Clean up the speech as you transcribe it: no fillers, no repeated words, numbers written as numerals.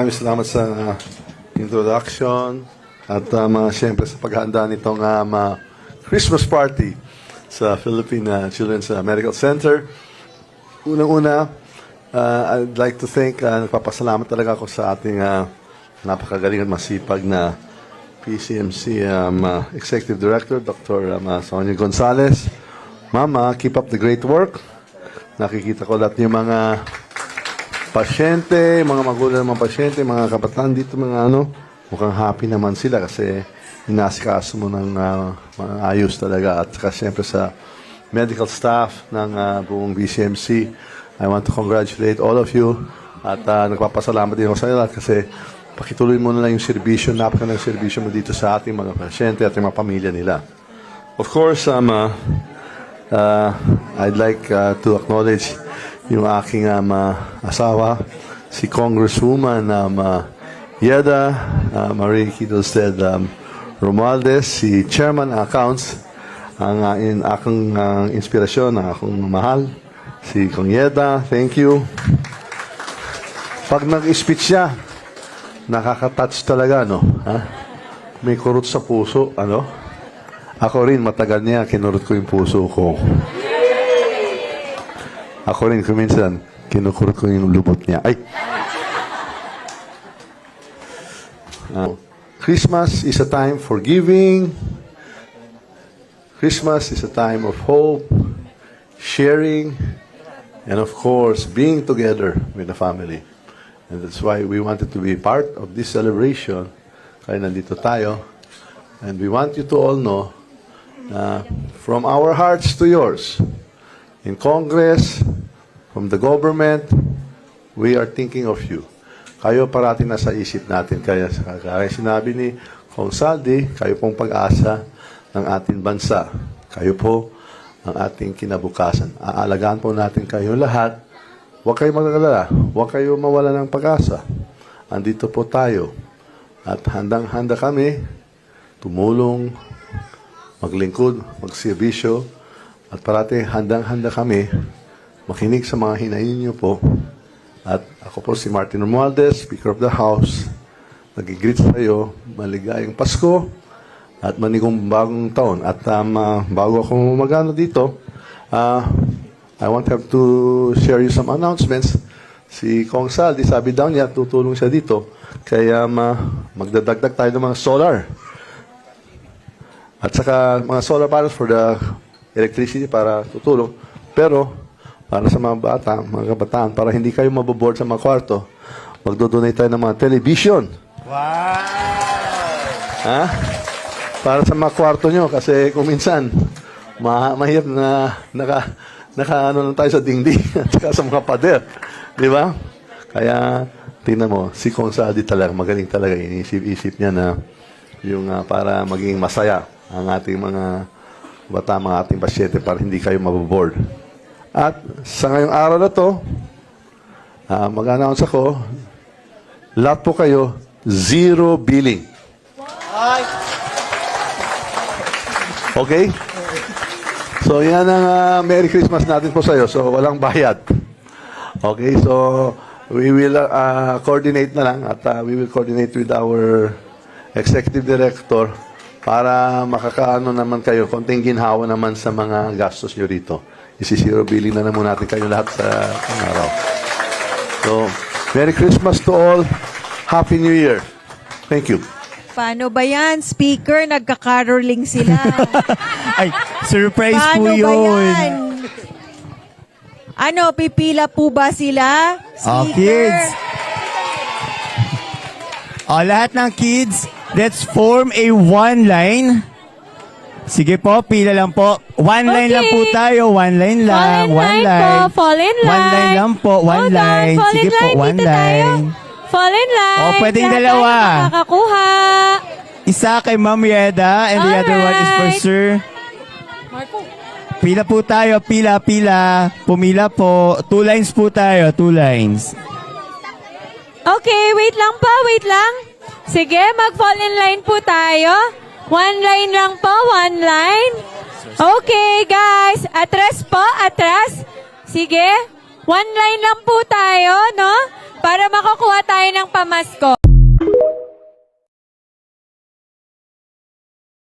maraming salamat sa introduction at siyempre sa paghahanda nitong Christmas party sa Philippine Children's Medical Center. Unang-una, I'd like to thank, nagpapasalamat talaga ako sa ating napakagaling at masipag na PCMC Executive Director, Dr. Sonia Gonzalez. Mama, keep up the great work. Nakikita ko lahat yung mga pasyente, mga magulang ng mga pasyente, mga kabataan dito, mga mukhang happy naman sila kasi inasikaso mo ng ayos talaga. At saka siyempre sa medical staff ng buong BCMC, I want to congratulate all of you. At nagpapasalamat din ako sa inyo lahat kasi pakituloy mo na lang yung serbisyo, napakagandang serbisyo mo dito sa ating mga pasyente at yung mga pamilya nila. Of course, I'd like to acknowledge yung aking asawa, si Congresswoman Yeda Marie Quidolsted Romualdez, si Chairman Accounts, ang aking inspirasyon, ang akong mahal, si Kong Yeda, thank you. Pag nag-speech siya, nakaka-touch talaga, no? Ha? May kurot sa puso, ano? Ako rin, matagal niya, kinurot ko yung puso ko. Ako rin, kuminsan, kinukurot ko yung lubot niya. Ay! Christmas is a time for giving. Christmas is a time of hope, sharing, and of course, being together with the family. And that's why we wanted to be part of this celebration. Kaya nandito tayo. And we want you to all know, from our hearts to yours, in Congress, from the government, we are thinking of you. Kayo parating nasa isip natin. Kaya sinabi ni Kong Saldi, kayo pong pag-asa ng ating bansa. Kayo po ang ating kinabukasan. Aalagaan po natin kayo lahat. Huwag kayo mag-alala. Huwag kayo mawala ng pag-asa. Andito po tayo. At handang-handa kami tumulong, maglingkod, magserbisyo, at parating handang-handa kami makinig sa mga hinahin niyo po. At ako po si Martin Romualdez, Speaker of the House. Nag-greet sa iyo, maligayang Pasko at manigong bagong taon. At bago ako magano dito, I want to share you some announcements. Si Kong Saldi, sabi daw niya, tutulong siya dito. Kaya magdadagdag tayo ng mga solar. At saka mga solar panels for the electricity para tutulong. Pero, para sa mga bata, mga kabataan, para hindi kayo maboboard sa mga kwarto, magdodonate tayo ng mga television. Wow! Ha? Para sa mga kwarto nyo, kasi kung minsan, mahirap na naka lang tayo sa dingding at saka sa mga pader. Di ba? Kaya, tingnan mo, si Consaldi talaga, magaling talaga. Inisip-isip niya na yung para maging masaya ang ating mga bata, mga ating pasyente para hindi kayo maboboard. At sa ngayong araw na to, mag-announce ako, lahat po kayo, zero billing. Okay? So, yan ang Merry Christmas natin po sa iyo. So, walang bayad. Okay? So, we will coordinate na lang at we will coordinate with our Executive Director para makakaano naman kayo, konting ginhawa naman sa mga gastos nyo rito. Isi-zero billing na naman natin kayo lahat sa araw. So, Merry Christmas to all. Happy New Year. Thank you. Paano ba yan? Speaker, nagka-caroling sila. Ay, surprise Paano po ba yun. yan? Ano, pipila po ba sila? Oh, kids. Lahat ng kids, let's form a one line. Sige po, pila lang po. One line lang po tayo. One line lang. One line. Fall in line. One line lang po. One Hold on, line. fall in Sige po, line. one Dito tayo. line. Fall in line. Oh, pwedeng Lahat dalawa. tayo makakakuha. Isa kay Ma'am Yeda and the other one is for Alright. Sir. Pila po tayo. Pila, pila. Pumila po. 2 lines po tayo. 2 lines. Okay, wait lang po, wait lang. Sige, mag-fall in line po tayo. One line lang po, one line. Okay, guys. Atras po, atras. Sige. One line lang po tayo, no? para makakuha tayo ng pamasko.